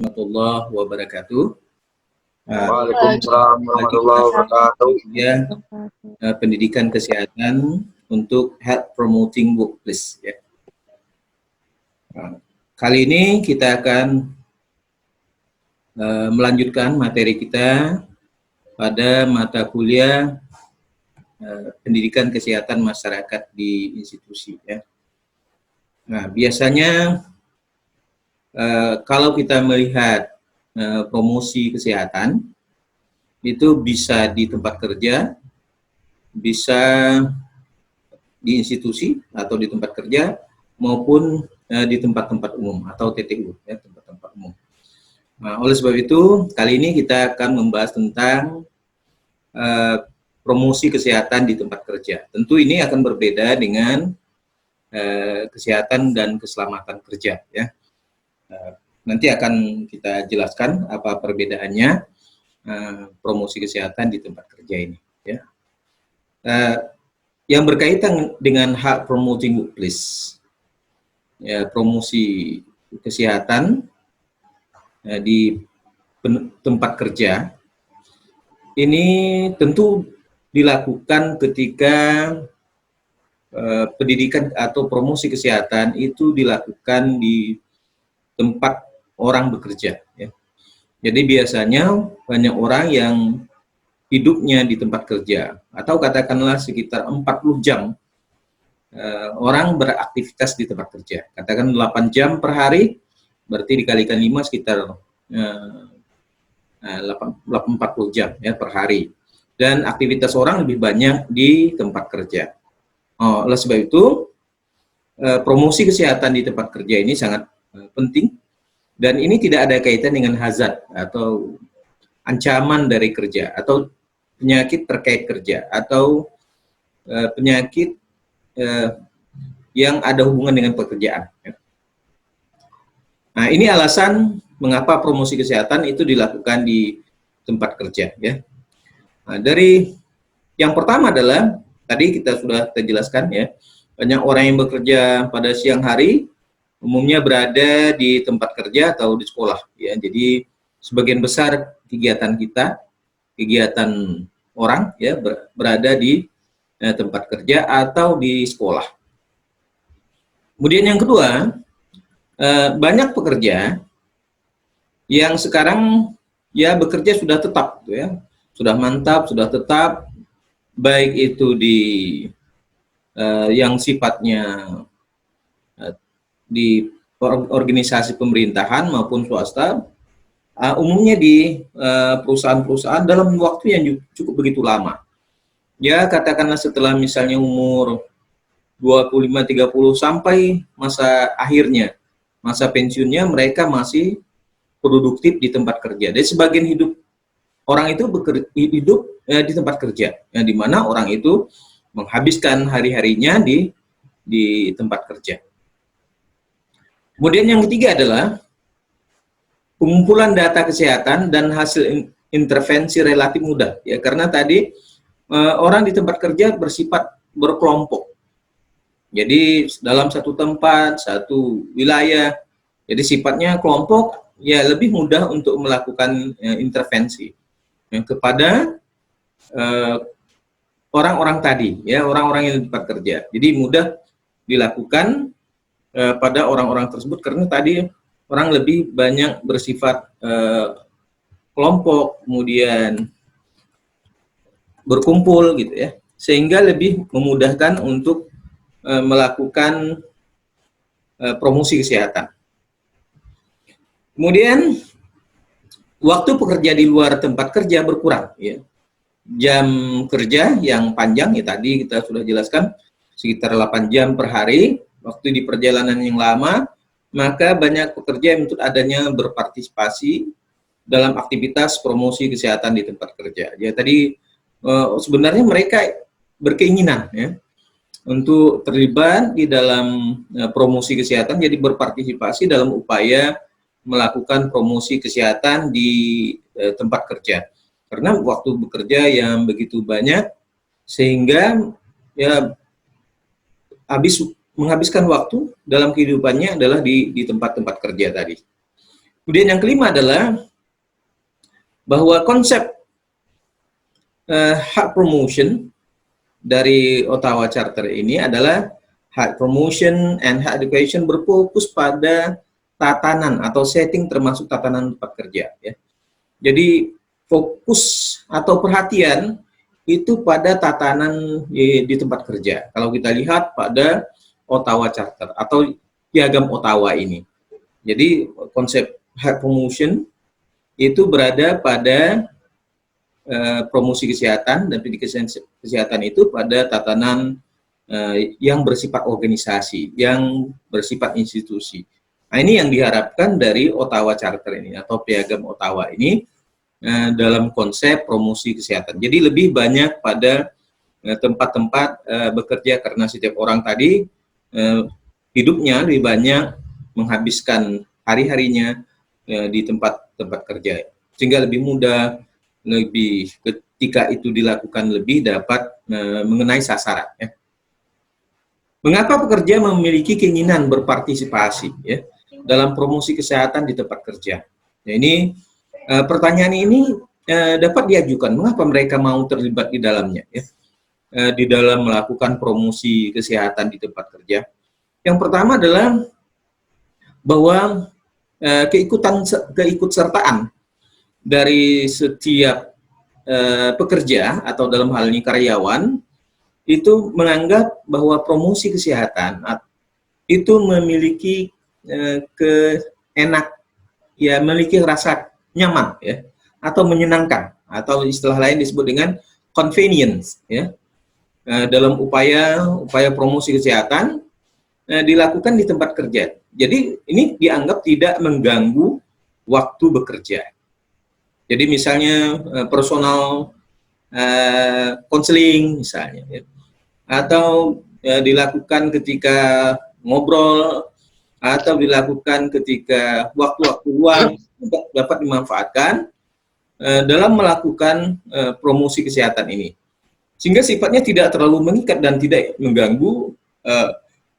warahmatullahi wabarakatuh. Waalaikumsalam warahmatullahi wabarakatuh. Ya, pendidikan kesehatan untuk health promoting workplace. Ya. Kali ini kita akan melanjutkan materi kita pada mata kuliah pendidikan kesehatan masyarakat di institusi. Ya. Nah, biasanya kalau kita melihat promosi kesehatan itu bisa di tempat kerja, bisa di institusi atau di tempat kerja maupun di tempat-tempat umum atau TTU, ya, tempat-tempat umum. Nah, oleh sebab itu kali ini kita akan membahas tentang promosi kesehatan di tempat kerja. Tentu ini akan berbeda dengan kesehatan dan keselamatan kerja, ya. Nanti akan kita jelaskan apa perbedaannya promosi kesehatan di tempat kerja ini. Ya. Yang berkaitan dengan hak promoting workplace, ya, promosi kesehatan di tempat kerja, ini tentu dilakukan ketika pendidikan atau promosi kesehatan itu dilakukan di tempat orang bekerja. Ya. Jadi biasanya banyak orang yang hidupnya di tempat kerja, atau katakanlah sekitar 40 jam orang beraktivitas di tempat kerja. Katakan 8 jam per hari, berarti dikalikan 5 sekitar 40 jam ya per hari. Dan aktivitas orang lebih banyak di tempat kerja. Oleh sebab itu, promosi kesehatan di tempat kerja ini sangat penting, dan ini tidak ada kaitan dengan hazard atau ancaman dari kerja atau penyakit terkait kerja atau penyakit yang ada hubungan dengan pekerjaan. Nah, ini alasan mengapa promosi kesehatan itu dilakukan di tempat kerja. Ya. Nah, dari yang pertama adalah tadi kita sudah jelaskan, ya, banyak orang yang bekerja pada siang hari umumnya berada di tempat kerja atau di sekolah, ya. Jadi sebagian besar kegiatan kita, kegiatan orang, ya, berada di tempat kerja atau di sekolah. Kemudian yang kedua, banyak pekerja yang sekarang ya bekerja sudah tetap, ya, sudah mantap, sudah tetap, baik itu di yang sifatnya di organisasi pemerintahan maupun swasta, umumnya di perusahaan-perusahaan dalam waktu yang cukup begitu lama. Ya, katakanlah setelah misalnya umur 25-30 sampai masa akhirnya, masa pensiunnya, mereka masih produktif di tempat kerja. Dan sebagian hidup orang itu hidup di tempat kerja, yang dimana orang itu menghabiskan hari-harinya di tempat kerja. Kemudian yang ketiga adalah pengumpulan data kesehatan dan hasil intervensi relatif mudah, ya, karena tadi orang di tempat kerja bersifat berkelompok. Jadi dalam satu tempat, satu wilayah, jadi sifatnya kelompok, ya, lebih mudah untuk melakukan intervensi kepada orang-orang tadi, ya, orang-orang yang di tempat kerja. Jadi mudah dilakukan pada orang-orang tersebut karena tadi orang lebih banyak bersifat kelompok, kemudian berkumpul, gitu, ya, sehingga lebih memudahkan untuk melakukan promosi kesehatan. Kemudian waktu pekerja di luar tempat kerja berkurang, ya. Jam kerja yang panjang, ya, tadi kita sudah jelaskan sekitar 8 jam per hari, waktu di perjalanan yang lama, maka banyak pekerja yang menuntut adanya berpartisipasi dalam aktivitas promosi kesehatan di tempat kerja. Ya, tadi sebenarnya mereka berkeinginan, ya, untuk terlibat di dalam promosi kesehatan, jadi berpartisipasi dalam upaya melakukan promosi kesehatan di tempat kerja. Karena waktu bekerja yang begitu banyak, sehingga ya menghabiskan waktu dalam kehidupannya adalah di tempat-tempat kerja tadi. Kemudian yang kelima adalah bahwa konsep hak promotion dari Ottawa Charter ini adalah hak promotion and hak education berfokus pada tatanan atau setting termasuk tatanan tempat kerja, ya. Jadi fokus atau perhatian itu pada tatanan di tempat kerja. Kalau kita lihat pada Ottawa Charter atau piagam Ottawa ini. Jadi konsep hak promotion itu berada pada promosi kesehatan dan pendidikan kesehatan itu pada tatanan yang bersifat organisasi, yang bersifat institusi. Nah, ini yang diharapkan dari Ottawa Charter ini atau piagam Ottawa ini dalam konsep promosi kesehatan. Jadi lebih banyak pada tempat-tempat bekerja, karena setiap orang tadi hidupnya lebih banyak menghabiskan hari-harinya di tempat-tempat kerja, sehingga lebih mudah, lebih ketika itu dilakukan lebih dapat mengenai sasaran, ya. Mengapa pekerja memiliki keinginan berpartisipasi, ya, dalam promosi kesehatan di tempat kerja? Nah, ini pertanyaan ini dapat diajukan, mengapa mereka mau terlibat di dalamnya, ya, di dalam melakukan promosi kesehatan di tempat kerja. Yang pertama adalah bahwa keikutsertaan dari setiap pekerja atau dalam hal ini karyawan itu menganggap bahwa promosi kesehatan itu memiliki ya, memiliki rasa nyaman, ya, atau menyenangkan, atau istilah lain disebut dengan convenience, ya. Dalam upaya promosi kesehatan dilakukan di tempat kerja. Jadi ini dianggap tidak mengganggu waktu bekerja. Jadi misalnya personal counseling misalnya, ya, atau dilakukan ketika ngobrol, atau dilakukan ketika waktu-waktu luang dapat dimanfaatkan dalam melakukan promosi kesehatan ini, sehingga sifatnya tidak terlalu mengikat dan tidak mengganggu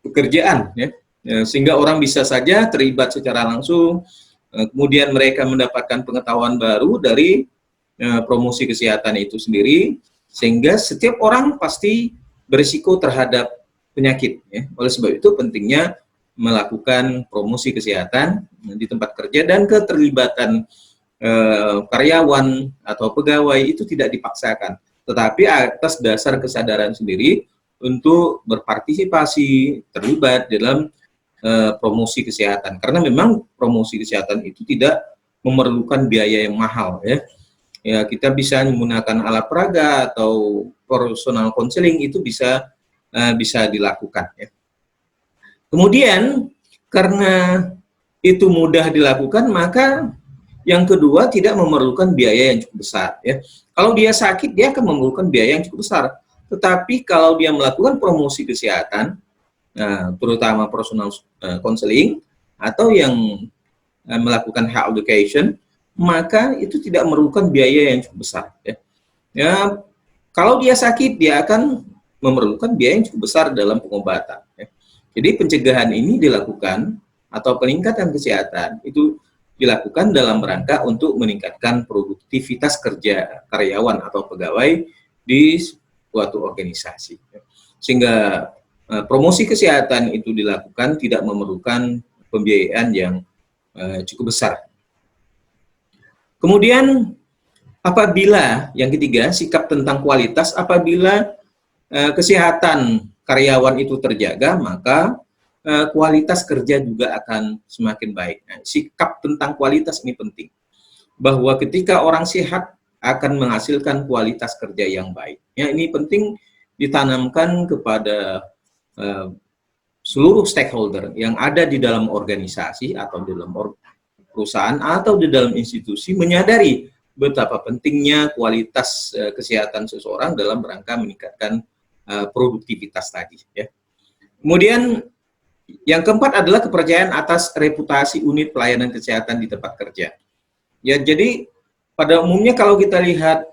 pekerjaan, ya. Sehingga orang bisa saja terlibat secara langsung, kemudian mereka mendapatkan pengetahuan baru dari promosi kesehatan itu sendiri, sehingga setiap orang pasti berisiko terhadap penyakit, ya. Oleh sebab itu pentingnya melakukan promosi kesehatan di tempat kerja, dan keterlibatan karyawan atau pegawai itu tidak dipaksakan, tetapi atas dasar kesadaran sendiri untuk berpartisipasi, terlibat dalam promosi kesehatan, karena memang promosi kesehatan itu tidak memerlukan biaya yang mahal, ya. Ya, kita bisa menggunakan alat peraga atau personal counseling itu bisa dilakukan, ya. Kemudian karena itu mudah dilakukan, maka yang kedua tidak memerlukan biaya yang cukup besar, ya. Kalau dia sakit, dia akan memerlukan biaya yang cukup besar. Tetapi kalau dia melakukan promosi kesehatan, terutama personal counseling atau yang melakukan health education, maka itu tidak memerlukan biaya yang cukup besar, ya. Ya, kalau dia sakit, dia akan memerlukan biaya yang cukup besar dalam pengobatan, ya. Jadi pencegahan ini dilakukan, atau peningkatan kesehatan itu dilakukan dalam rangka untuk meningkatkan produktivitas kerja karyawan atau pegawai di suatu organisasi, ya. Sehingga promosi kesehatan itu dilakukan tidak memerlukan pembiayaan yang cukup besar. Kemudian apabila yang ketiga, sikap tentang kualitas, apabila kesehatan karyawan itu terjaga, maka kualitas kerja juga akan semakin baik. Nah, sikap tentang kualitas ini penting, bahwa ketika orang sehat akan menghasilkan kualitas kerja yang baik. Ya, ini penting ditanamkan kepada seluruh stakeholder yang ada di dalam organisasi atau di dalam perusahaan atau di dalam institusi, menyadari betapa pentingnya kualitas kesehatan seseorang dalam rangka meningkatkan produktivitas tadi, ya. Kemudian yang keempat adalah kepercayaan atas reputasi unit pelayanan kesehatan di tempat kerja. Ya, jadi pada umumnya kalau kita lihat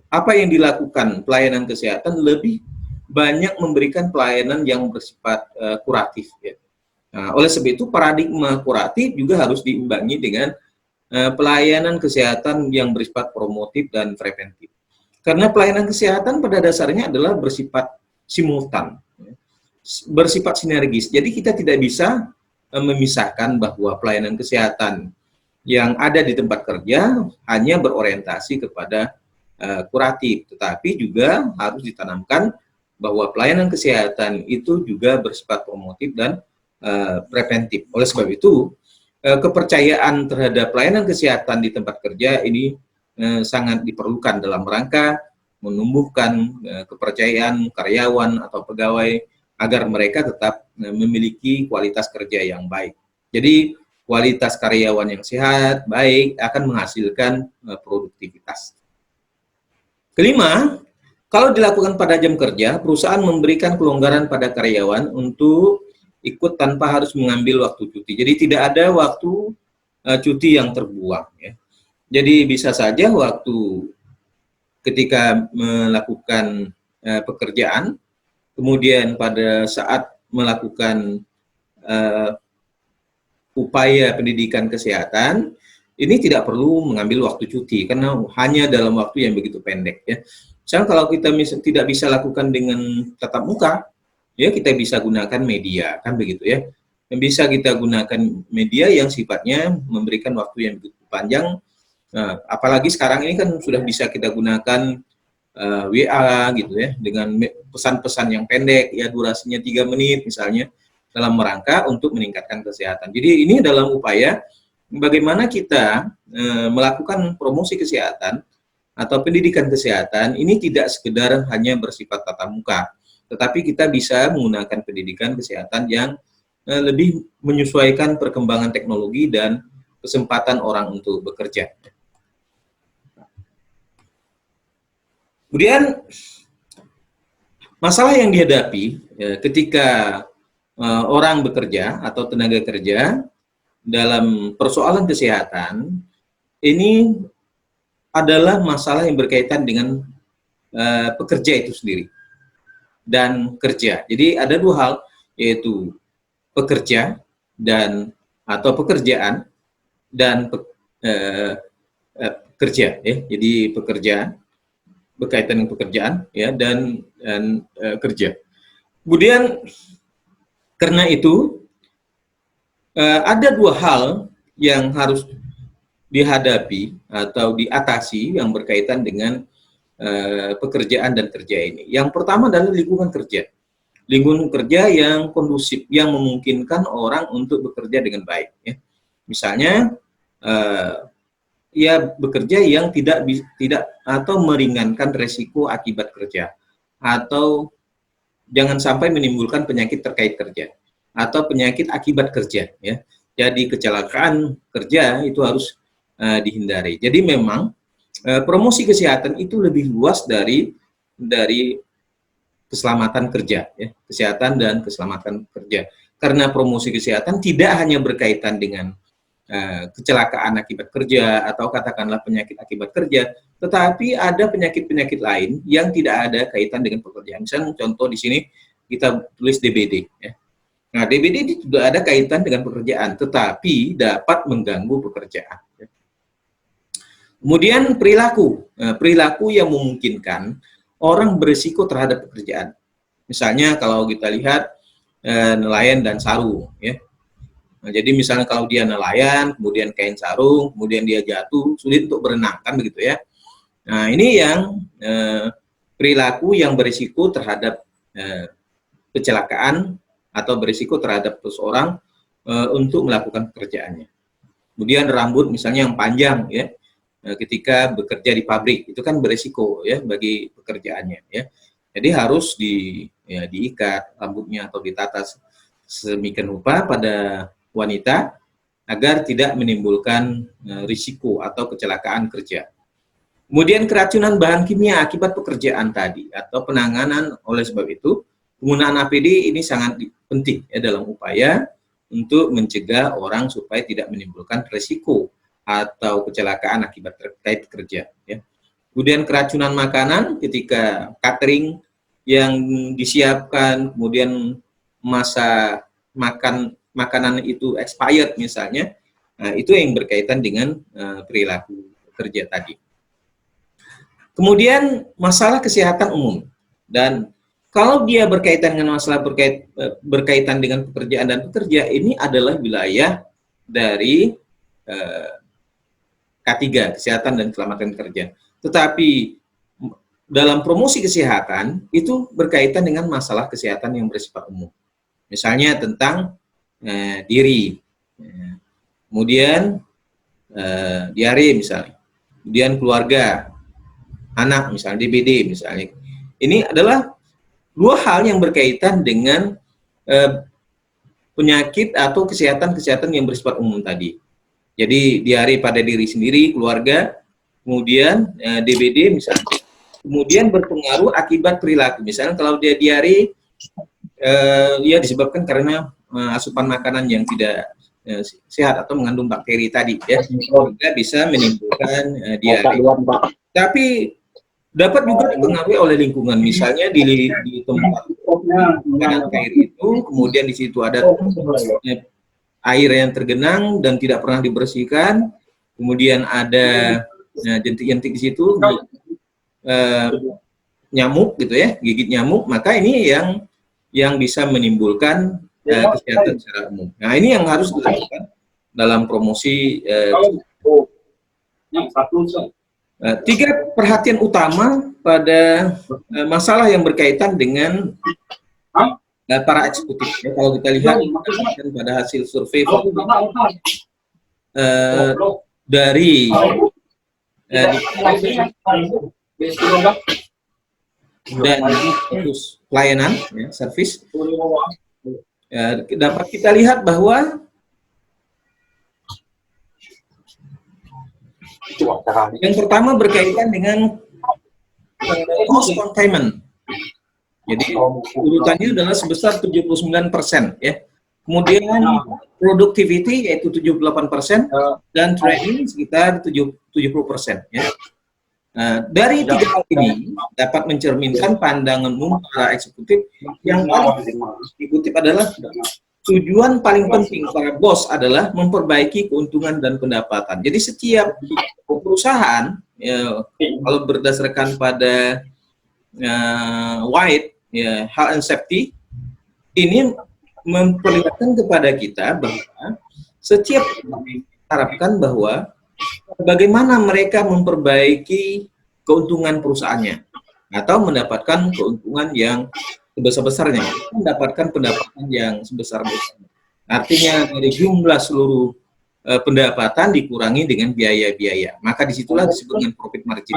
apa yang dilakukan pelayanan kesehatan lebih banyak memberikan pelayanan yang bersifat kuratif, ya. Nah, oleh sebab itu paradigma kuratif juga harus diimbangi dengan pelayanan kesehatan yang bersifat promotif dan preventif. Karena pelayanan kesehatan pada dasarnya adalah bersifat simultan, bersifat sinergis. Jadi kita tidak bisa memisahkan bahwa pelayanan kesehatan yang ada di tempat kerja hanya berorientasi kepada kuratif, tetapi juga harus ditanamkan bahwa pelayanan kesehatan itu juga bersifat promotif dan preventif. Oleh sebab itu, kepercayaan terhadap pelayanan kesehatan di tempat kerja ini sangat diperlukan dalam rangka menumbuhkan kepercayaan karyawan atau pegawai agar mereka tetap memiliki kualitas kerja yang baik. Jadi kualitas karyawan yang sehat, baik, akan menghasilkan produktivitas. Kelima, kalau dilakukan pada jam kerja, perusahaan memberikan kelonggaran pada karyawan untuk ikut tanpa harus mengambil waktu cuti. Jadi tidak ada waktu cuti yang terbuang. Ya. Jadi bisa saja waktu ketika melakukan pekerjaan, kemudian pada saat melakukan upaya pendidikan kesehatan, ini tidak perlu mengambil waktu cuti karena hanya dalam waktu yang begitu pendek. Ya. Misalnya kalau kita tidak bisa lakukan dengan tatap muka, ya kita bisa gunakan media, kan begitu ya. Yang bisa kita gunakan media yang sifatnya memberikan waktu yang begitu panjang. Nah, apalagi sekarang ini kan sudah bisa kita gunakan WA gitu ya, dengan pesan-pesan yang pendek, ya durasinya 3 menit misalnya, dalam rangka untuk meningkatkan kesehatan. Jadi ini dalam upaya bagaimana kita melakukan promosi kesehatan atau pendidikan kesehatan, ini tidak sekedar hanya bersifat tatap muka, tetapi kita bisa menggunakan pendidikan kesehatan yang lebih menyesuaikan perkembangan teknologi dan kesempatan orang untuk bekerja. Kemudian masalah yang dihadapi ketika orang bekerja atau tenaga kerja dalam persoalan kesehatan ini adalah masalah yang berkaitan dengan pekerja itu sendiri dan kerja. Jadi ada dua hal, yaitu pekerja dan atau pekerjaan dan kerja. Ya. Jadi pekerjaan berkaitan dengan pekerjaan ya dan kerja. Kemudian karena itu ada dua hal yang harus dihadapi atau diatasi yang berkaitan dengan pekerjaan dan kerja ini. Yang pertama adalah lingkungan kerja. Lingkungan kerja yang kondusif, yang memungkinkan orang untuk bekerja dengan baik. Ya. Misalnya ya bekerja yang tidak atau meringankan resiko akibat kerja, atau jangan sampai menimbulkan penyakit terkait kerja atau penyakit akibat kerja. Ya. Jadi kecelakaan kerja itu harus dihindari. Jadi memang promosi kesehatan itu lebih luas dari keselamatan kerja, ya, kesehatan dan keselamatan kerja. Karena promosi kesehatan tidak hanya berkaitan dengan kecelakaan akibat kerja atau katakanlah penyakit akibat kerja, tetapi ada penyakit-penyakit lain yang tidak ada kaitan dengan pekerjaan. Misalnya contoh di sini kita tulis DBD. Ya. Nah, DBD tidak ada kaitan dengan pekerjaan, tetapi dapat mengganggu pekerjaan. Ya. Kemudian perilaku yang memungkinkan orang berisiko terhadap pekerjaan. Misalnya kalau kita lihat nelayan dan sarung, ya. Nah, jadi misalnya kalau dia nelayan, kemudian kain sarung, kemudian dia jatuh, sulit untuk berenang, kan begitu ya. Nah, ini yang perilaku yang berisiko terhadap kecelakaan atau berisiko terhadap seseorang untuk melakukan pekerjaannya. Kemudian rambut misalnya yang panjang, ya, ketika bekerja di pabrik, itu kan berisiko ya bagi pekerjaannya. Ya. Jadi harus diikat rambutnya atau ditata sedemikian rupa pada wanita agar tidak menimbulkan risiko atau kecelakaan kerja. Kemudian keracunan bahan kimia akibat pekerjaan tadi atau penanganan. Oleh sebab itu penggunaan APD ini sangat penting ya dalam upaya untuk mencegah orang supaya tidak menimbulkan risiko atau kecelakaan akibat terkait kerja. Ya. Kemudian keracunan makanan ketika catering yang disiapkan, kemudian masa makan makanan itu expired misalnya, nah, itu yang berkaitan dengan perilaku kerja tadi. Kemudian masalah kesehatan umum, dan kalau dia berkaitan dengan masalah berkaitan dengan pekerjaan dan pekerja, ini adalah wilayah dari K3, kesehatan dan keselamatan kerja. Tetapi dalam promosi kesehatan itu berkaitan dengan masalah kesehatan yang bersifat umum. Misalnya tentang diri, kemudian diare misalnya, kemudian keluarga, anak misalnya, DBD misalnya. Ini adalah dua hal yang berkaitan dengan penyakit atau kesehatan yang bersifat umum tadi. Jadi diare pada diri sendiri, keluarga, kemudian DBD misalnya. Kemudian berpengaruh akibat perilaku. Misalnya kalau dia diare, ya disebabkan karena asupan makanan yang tidak sehat atau mengandung bakteri tadi, ya, sehingga bisa menimbulkan diare. Tapi dapat juga dipengaruhi oleh lingkungan, misalnya di tempat makanan air itu, kemudian di situ ada air yang tergenang dan tidak pernah dibersihkan, kemudian ada jentik-jentik di situ, nyamuk gitu ya, gigit nyamuk, maka ini yang bisa menimbulkan kesehatan secara umum. Nah, ini yang harus dilakukan dalam promosi. Tiga perhatian utama pada masalah yang berkaitan dengan para eksekutif. Ya, kalau kita lihat pada hasil survei dari dan fokus pelayanan, ya, service, dapat kita lihat bahwa yang pertama berkaitan dengan cost containment. Jadi urutannya adalah sebesar 79%, ya. Kemudian productivity yaitu 78% dan training sekitar 70%, ya. Dari tiga hal ini dapat mencerminkan pandangan umum para eksekutif yang paling dikutip adalah tujuan paling penting para bos adalah memperbaiki keuntungan dan pendapatan. Jadi setiap perusahaan, ya, kalau berdasarkan pada White, ya, Health and Safety, ini memperlihatkan kepada kita bahwa setiap harapkan bahwa bagaimana mereka memperbaiki keuntungan perusahaannya atau mendapatkan keuntungan yang sebesar-besarnya, mendapatkan pendapatan yang sebesar-besarnya. Artinya dari jumlah seluruh pendapatan dikurangi dengan biaya-biaya. Maka disitulah disebut dengan profit margin.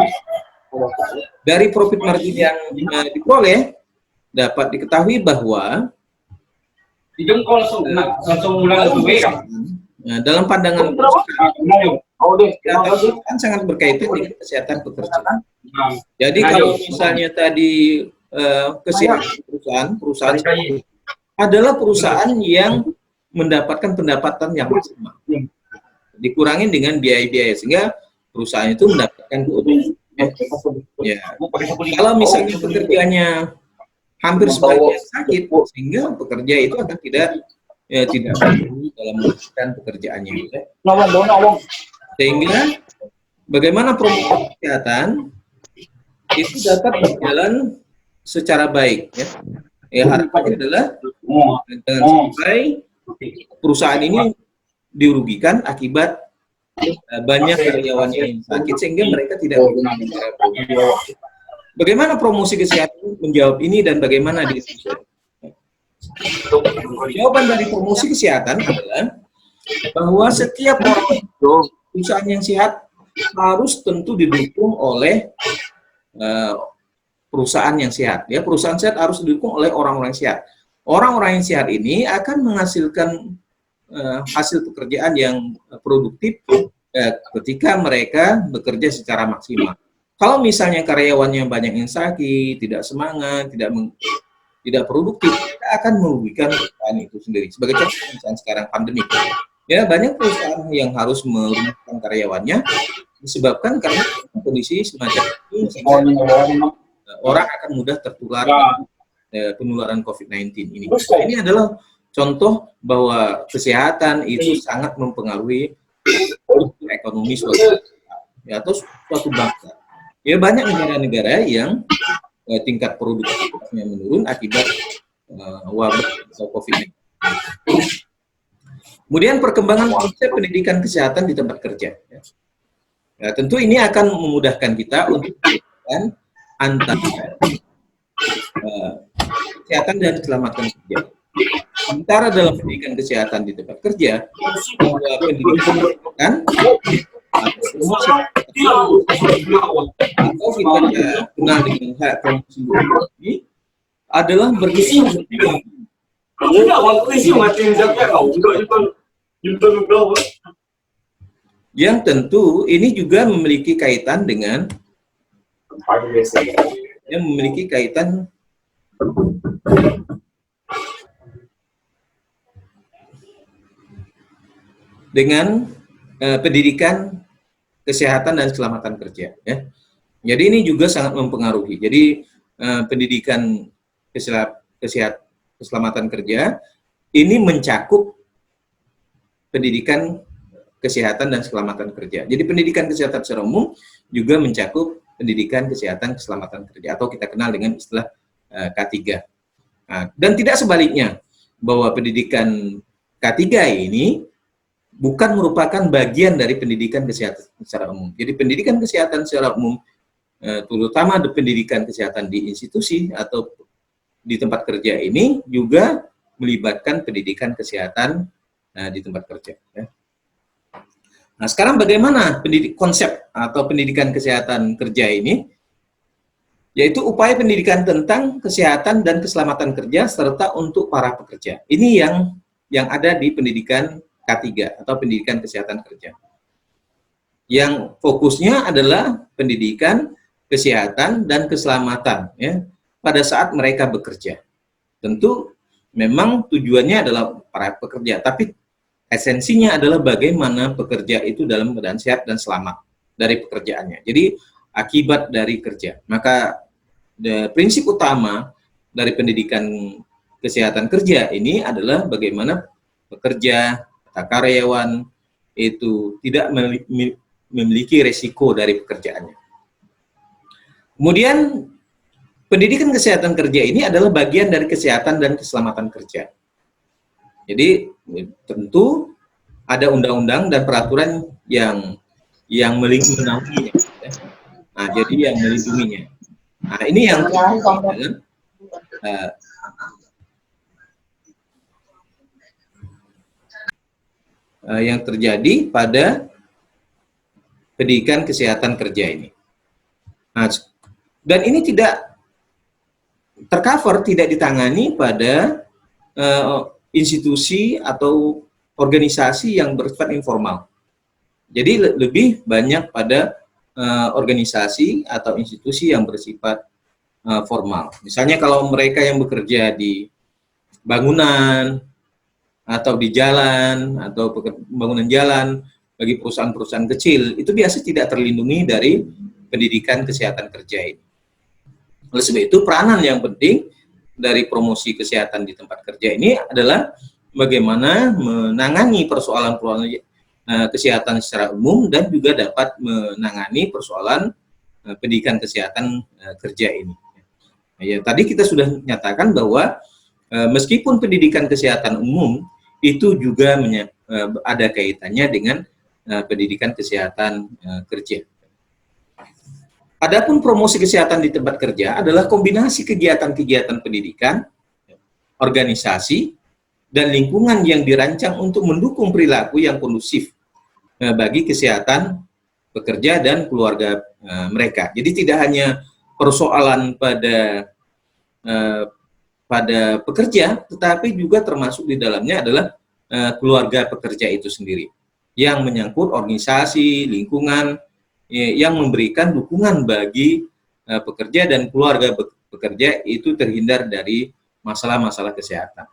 Dari profit margin yang diperoleh dapat diketahui bahwa dalam pandangan kesehatan sangat berkaitan dengan kesehatan pekerjaan. Jadi kalau misalnya tadi kesehatan perusahaan adalah perusahaan yang mendapatkan pendapatan yang maksimal, dikurangi dengan biaya-biaya sehingga perusahaan itu mendapatkan keuntungan. Ya. Kalau misalnya pekerjaannya hampir sebagian sakit, sehingga pekerja itu akan tidak dalam melakukan pekerjaannya. Sehingga bagaimana promosi kesehatan itu dapat berjalan secara baik, ya. Harapannya adalah jangan sampai perusahaan ini dirugikan akibat banyak karyawannya yang sakit sehingga mereka tidak menggunakan. Bagaimana promosi kesehatan menjawab ini dan bagaimana diskusi? Jawaban dari promosi kesehatan adalah bahwa setiap orang perusahaan yang sehat harus tentu didukung oleh perusahaan yang sehat. Ya, perusahaan sehat harus didukung oleh orang-orang sehat. Orang-orang yang sehat ini akan menghasilkan hasil pekerjaan yang produktif ketika mereka bekerja secara maksimal. Kalau misalnya karyawannya banyak yang sakit, tidak semangat, tidak produktif, kita akan merugikan perusahaan itu sendiri. Sebagai contoh, misalnya sekarang pandemi, ya banyak perusahaan yang harus merumahkan karyawannya disebabkan karena kondisi semacam ini, sehingga orang akan mudah tertular penularan COVID-19 ini. Ini adalah contoh bahwa kesehatan itu sangat mempengaruhi ekonomi suatu ya, atau suatu bangsa. Ya banyak negara-negara yang tingkat produktivitasnya menurun akibat wabah atau COVID-19. Kemudian perkembangan konsep pendidikan kesehatan di tempat kerja. Ya, tentu ini akan memudahkan kita untuk membedakan antara kesehatan dan keselamatan kerja. Sementara dalam pendidikan kesehatan di tempat kerja, bahwa pendidikan kesehatan atau kita kenal dengan hak promosi ini adalah berkisar yang tentu ini juga memiliki kaitan dengan pendidikan kesehatan dan keselamatan kerja. Ya. Jadi ini juga sangat mempengaruhi. Jadi pendidikan keselamatan kerja ini mencakup pendidikan kesehatan dan keselamatan kerja. Jadi pendidikan kesehatan secara umum juga mencakup pendidikan kesehatan keselamatan kerja atau kita kenal dengan istilah K3. Nah, dan tidak sebaliknya bahwa pendidikan K3 ini bukan merupakan bagian dari pendidikan kesehatan secara umum. Jadi pendidikan kesehatan secara umum terutama pendidikan kesehatan di institusi atau di tempat kerja ini juga melibatkan pendidikan kesehatan di tempat kerja. Ya. Nah, sekarang bagaimana konsep atau pendidikan kesehatan kerja ini? Yaitu upaya pendidikan tentang kesehatan dan keselamatan kerja serta untuk para pekerja. Ini yang ada di pendidikan K3 atau pendidikan kesehatan kerja. Yang fokusnya adalah pendidikan kesehatan dan keselamatan ya, pada saat mereka bekerja. Tentu memang tujuannya adalah para pekerja, tapi esensinya adalah bagaimana pekerja itu dalam keadaan sehat dan selamat dari pekerjaannya. Jadi akibat dari kerja. Maka prinsip utama dari pendidikan kesehatan kerja ini adalah bagaimana pekerja atau karyawan itu tidak memiliki resiko dari pekerjaannya. Kemudian pendidikan kesehatan kerja ini adalah bagian dari kesehatan dan keselamatan kerja. Jadi tentu ada undang-undang dan peraturan yang melindunginya. Ya. Nah, jadi yang melindunginya. Nah, ini yang terjadi pada pendidikan kesehatan kerja ini. Nah, dan ini tidak tercover, tidak ditangani pada institusi atau organisasi yang bersifat informal. Jadi lebih banyak pada organisasi atau institusi yang bersifat formal. Misalnya kalau mereka yang bekerja di bangunan atau di jalan atau pembangunan jalan bagi perusahaan-perusahaan kecil, itu biasa tidak terlindungi dari pendidikan kesehatan kerja ini. Oleh sebab itu peranan yang penting dari promosi kesehatan di tempat kerja ini adalah bagaimana menangani persoalan-persoalan kesehatan secara umum dan juga dapat menangani persoalan pendidikan kesehatan kerja ini. Ya, tadi kita sudah nyatakan bahwa meskipun pendidikan kesehatan umum itu juga ada kaitannya dengan pendidikan kesehatan kerja. Adapun promosi kesehatan di tempat kerja adalah kombinasi kegiatan-kegiatan pendidikan, organisasi, dan lingkungan yang dirancang untuk mendukung perilaku yang kondusif bagi kesehatan pekerja dan keluarga mereka. Jadi tidak hanya persoalan pada pekerja, tetapi juga termasuk di dalamnya adalah keluarga pekerja itu sendiri, yang menyangkut organisasi, lingkungan, yang memberikan dukungan bagi pekerja dan keluarga pekerja itu terhindar dari masalah-masalah kesehatan.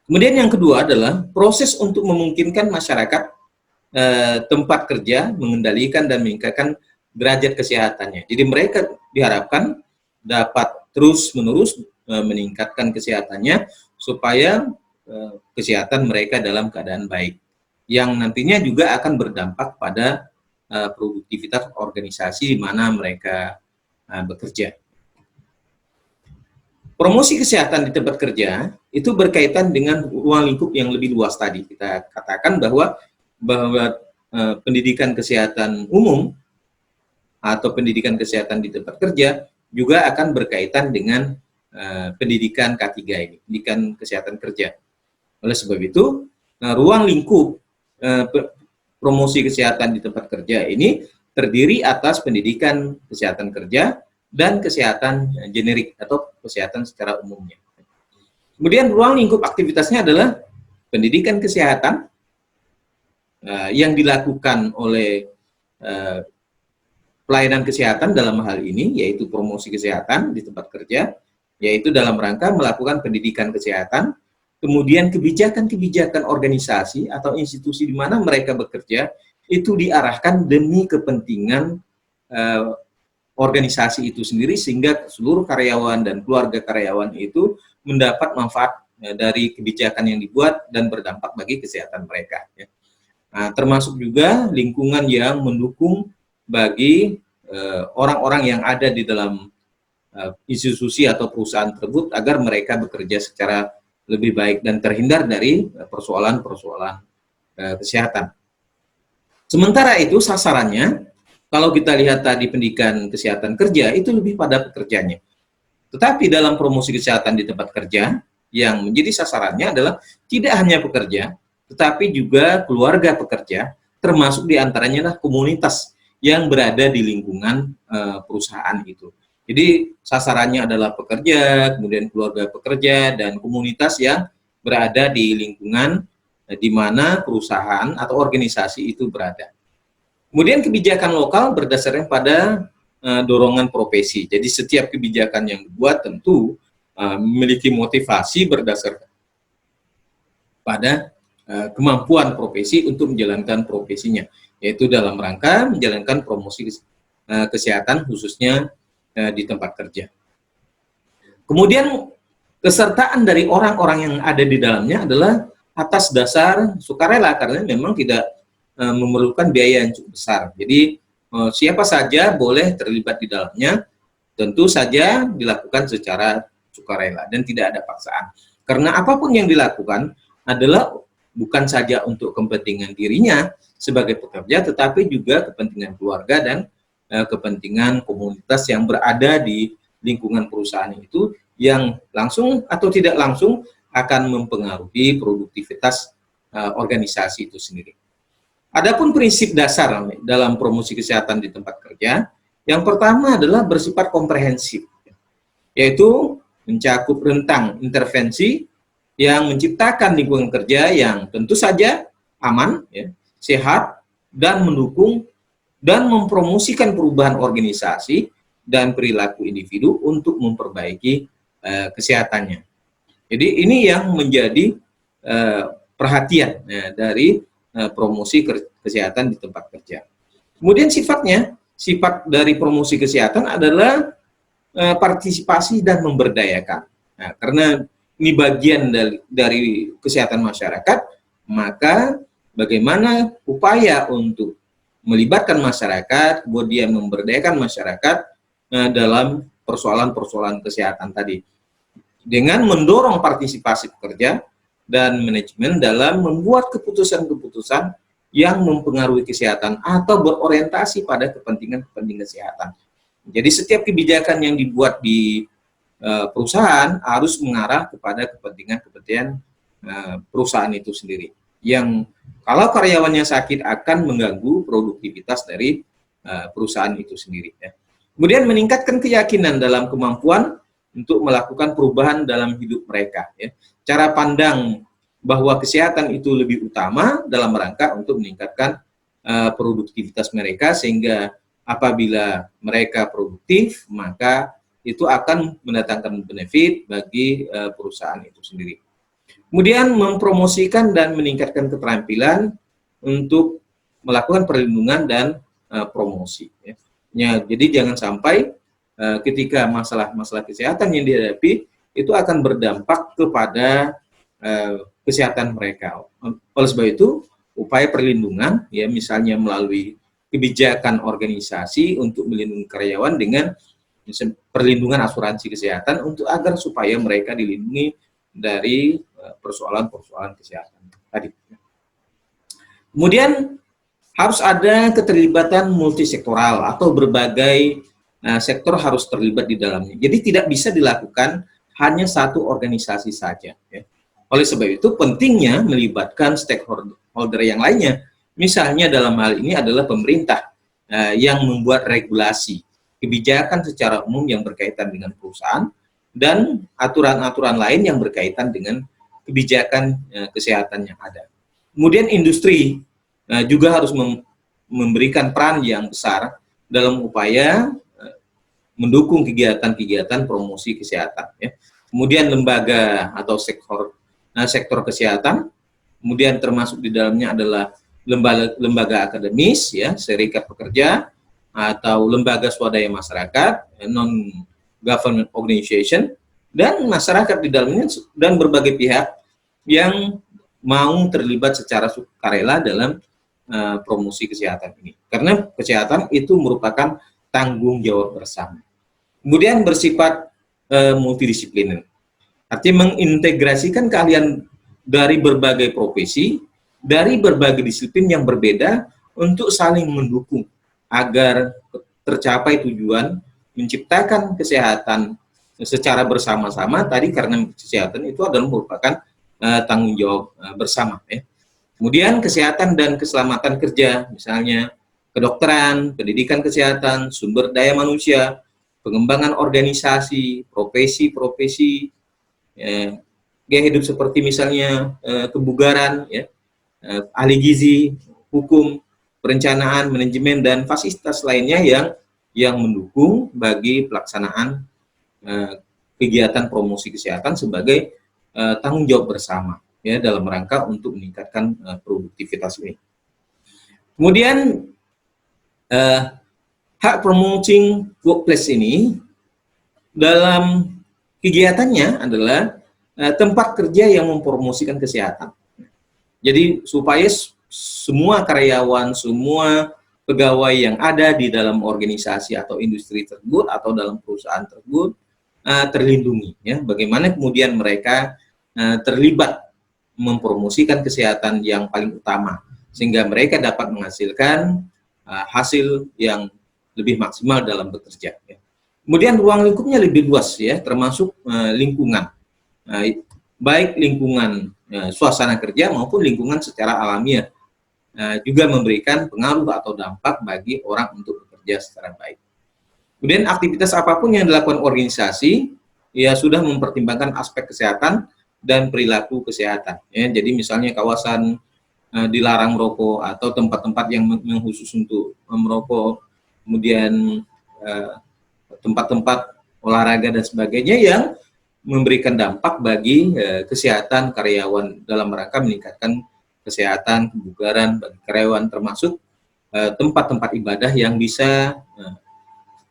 Kemudian yang kedua adalah proses untuk memungkinkan masyarakat tempat kerja mengendalikan dan meningkatkan derajat kesehatannya. Jadi mereka diharapkan dapat terus-menerus meningkatkan kesehatannya supaya kesehatan mereka dalam keadaan baik, yang nantinya juga akan berdampak pada produktivitas organisasi di mana mereka bekerja. Promosi kesehatan di tempat kerja itu berkaitan dengan ruang lingkup yang lebih luas tadi. Kita katakan bahwa pendidikan kesehatan umum atau pendidikan kesehatan di tempat kerja juga akan berkaitan dengan pendidikan K3 ini, pendidikan kesehatan kerja. Oleh sebab itu, ruang lingkup promosi kesehatan di tempat kerja ini terdiri atas pendidikan kesehatan kerja dan kesehatan generik atau kesehatan secara umumnya. Kemudian ruang lingkup aktivitasnya adalah pendidikan kesehatan yang dilakukan oleh pelayanan kesehatan dalam hal ini, yaitu promosi kesehatan di tempat kerja, yaitu dalam rangka melakukan pendidikan kesehatan, kemudian kebijakan-kebijakan organisasi atau institusi di mana mereka bekerja itu diarahkan demi kepentingan organisasi itu sendiri, sehingga seluruh karyawan dan keluarga karyawan itu mendapat manfaat dari kebijakan yang dibuat dan berdampak bagi kesehatan mereka. Nah, termasuk juga lingkungan yang mendukung bagi orang-orang yang ada di dalam institusi atau perusahaan tersebut agar mereka bekerja secara lebih baik dan terhindar dari persoalan-persoalan kesehatan. Sementara itu sasarannya, kalau kita lihat tadi pendidikan kesehatan kerja itu lebih pada pekerjanya. Tetapi dalam promosi kesehatan di tempat kerja yang menjadi sasarannya adalah tidak hanya pekerja, tetapi juga keluarga pekerja, termasuk diantaranya adalah komunitas yang berada di lingkungan perusahaan itu. Jadi sasarannya adalah pekerja, kemudian keluarga pekerja, dan komunitas yang berada di lingkungan di mana perusahaan atau organisasi itu berada. Kemudian kebijakan lokal berdasarkan pada dorongan profesi. Jadi setiap kebijakan yang dibuat tentu memiliki motivasi berdasarkan pada kemampuan profesi untuk menjalankan profesinya, yaitu dalam rangka menjalankan promosi kesehatan khususnya di tempat kerja. Kemudian kesertaan dari orang-orang yang ada di dalamnya adalah atas dasar sukarela, karena memang tidak memerlukan biaya yang cukup besar. Jadi siapa saja boleh terlibat di dalamnya, tentu saja dilakukan secara sukarela dan tidak ada paksaan. Karena apapun yang dilakukan adalah bukan saja untuk kepentingan dirinya sebagai pekerja, tetapi juga kepentingan keluarga dan kepentingan komunitas yang berada di lingkungan perusahaan itu, yang langsung atau tidak langsung akan mempengaruhi produktivitas organisasi itu sendiri. Adapun prinsip dasar dalam promosi kesehatan di tempat kerja, yang pertama adalah bersifat komprehensif, yaitu mencakup rentang intervensi yang menciptakan lingkungan kerja yang tentu saja aman, sehat, dan mendukung dan mempromosikan perubahan organisasi dan perilaku individu untuk memperbaiki kesehatannya. Jadi ini yang menjadi perhatian dari promosi kesehatan di tempat kerja. Kemudian sifat dari promosi kesehatan adalah partisipasi dan memberdayakan. Nah, karena ini bagian dari kesehatan masyarakat, maka bagaimana upaya untuk melibatkan masyarakat, kemudian memberdayakan masyarakat dalam persoalan-persoalan kesehatan tadi, dengan mendorong partisipasi pekerja dan manajemen dalam membuat keputusan-keputusan yang mempengaruhi kesehatan atau berorientasi pada kepentingan-kepentingan kesehatan. Jadi setiap kebijakan yang dibuat di perusahaan harus mengarah kepada kepentingan-kepentingan perusahaan itu sendiri, yang kalau karyawannya sakit akan mengganggu produktivitas dari perusahaan itu sendiri. Kemudian meningkatkan keyakinan dalam kemampuan untuk melakukan perubahan dalam hidup mereka. Cara pandang bahwa kesehatan itu lebih utama dalam rangka untuk meningkatkan produktivitas mereka, sehingga apabila mereka produktif, maka itu akan mendatangkan benefit bagi perusahaan itu sendiri. Kemudian mempromosikan dan meningkatkan keterampilan untuk melakukan perlindungan dan promosi. Jadi jangan sampai ketika masalah-masalah kesehatan yang dihadapi itu akan berdampak kepada kesehatan mereka. Oleh sebab itu, upaya perlindungan, ya misalnya melalui kebijakan organisasi untuk melindungi karyawan dengan perlindungan asuransi kesehatan untuk agar supaya mereka dilindungi dari persoalan-persoalan kesehatan tadi. Kemudian harus ada keterlibatan multisektoral atau berbagai sektor harus terlibat di dalamnya. Jadi tidak bisa dilakukan hanya satu organisasi saja. Ya. Oleh sebab itu pentingnya melibatkan stakeholder yang lainnya. Misalnya dalam hal ini adalah pemerintah yang membuat regulasi, kebijakan secara umum yang berkaitan dengan perusahaan, dan aturan-aturan lain yang berkaitan dengan kebijakan kesehatan yang ada. Kemudian industri juga harus memberikan peran yang besar dalam upaya mendukung kegiatan-kegiatan promosi kesehatan. Ya. Kemudian lembaga atau sektor kesehatan, kemudian termasuk di dalamnya adalah lembaga akademis, ya, serikat pekerja, atau lembaga swadaya masyarakat, non-government organization, dan masyarakat di dalamnya, dan berbagai pihak yang mau terlibat secara sukarela dalam promosi kesehatan ini. Karena kesehatan itu merupakan tanggung jawab bersama. Kemudian bersifat multidisipliner. Artinya mengintegrasikan keahlian dari berbagai profesi, dari berbagai disiplin yang berbeda untuk saling mendukung agar tercapai tujuan menciptakan kesehatan secara bersama-sama tadi, karena kesehatan itu adalah merupakan tanggung jawab bersama. Ya. Kemudian kesehatan dan keselamatan kerja, misalnya kedokteran, pendidikan kesehatan, sumber daya manusia, pengembangan organisasi, profesi-profesi, gaya hidup seperti misalnya kebugaran, ya, ahli gizi, hukum, perencanaan, manajemen, dan fasilitas lainnya yang mendukung bagi pelaksanaan kegiatan promosi kesehatan sebagai tanggung jawab bersama, ya, dalam rangka untuk meningkatkan produktivitas ini. Kemudian hak promoting workplace ini dalam kegiatannya adalah tempat kerja yang mempromosikan kesehatan. Jadi supaya semua karyawan, semua pegawai yang ada di dalam organisasi atau industri tersebut atau dalam perusahaan tersebut terlindungi. Ya. Bagaimana kemudian mereka terlibat mempromosikan kesehatan yang paling utama, sehingga mereka dapat menghasilkan hasil yang lebih maksimal dalam bekerja. Ya. Kemudian ruang lingkupnya lebih luas, ya, termasuk lingkungan, baik lingkungan suasana kerja maupun lingkungan secara alamiah, juga memberikan pengaruh atau dampak bagi orang untuk bekerja secara baik. Kemudian aktivitas apapun yang dilakukan organisasi, ya sudah mempertimbangkan aspek kesehatan dan perilaku kesehatan. Ya. Jadi misalnya kawasan dilarang merokok atau tempat-tempat yang khusus untuk merokok, kemudian tempat-tempat olahraga dan sebagainya yang memberikan dampak bagi kesehatan karyawan dalam rangka meningkatkan kesehatan, kebugaran bagi karyawan, termasuk tempat-tempat ibadah yang bisa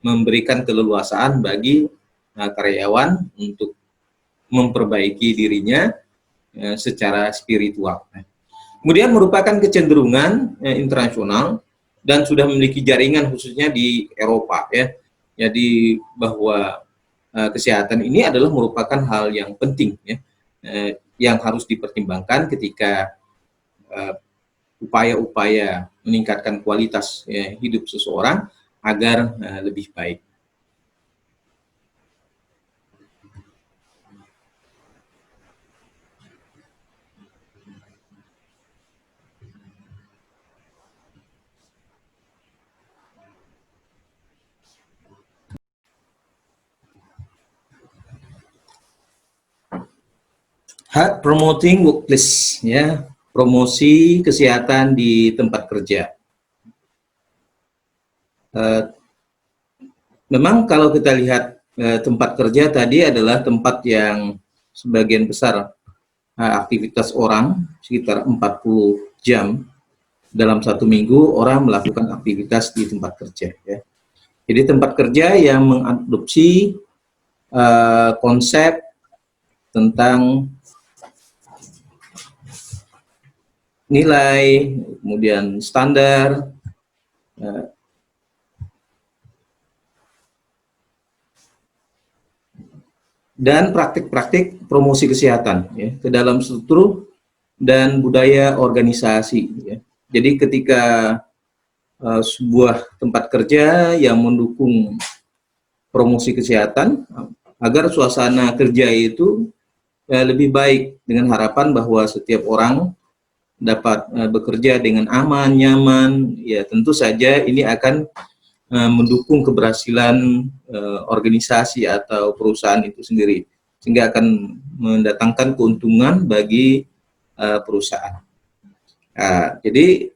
memberikan keleluasaan bagi karyawan untuk memperbaiki dirinya secara spiritual. Kemudian merupakan kecenderungan internasional dan sudah memiliki jaringan khususnya di Eropa, ya. Jadi bahwa kesehatan ini adalah merupakan hal yang penting, ya, yang harus dipertimbangkan ketika upaya-upaya meningkatkan kualitas hidup seseorang agar lebih baik. Hak promoting workplace, ya, promosi kesehatan di tempat kerja. Memang kalau kita lihat tempat kerja tadi adalah tempat yang sebagian besar aktivitas orang, sekitar 40 jam dalam satu minggu orang melakukan aktivitas di tempat kerja. Ya. Jadi tempat kerja yang mengadopsi konsep tentang nilai, kemudian standar, dan praktik-praktik promosi kesehatan ya, ke dalam struktur dan budaya organisasi ya. Jadi ketika sebuah tempat kerja yang mendukung promosi kesehatan agar suasana kerja itu lebih baik, dengan harapan bahwa setiap orang dapat bekerja dengan aman, nyaman, ya tentu saja ini akan mendukung keberhasilan organisasi atau perusahaan itu sendiri, sehingga akan mendatangkan keuntungan bagi perusahaan. Jadi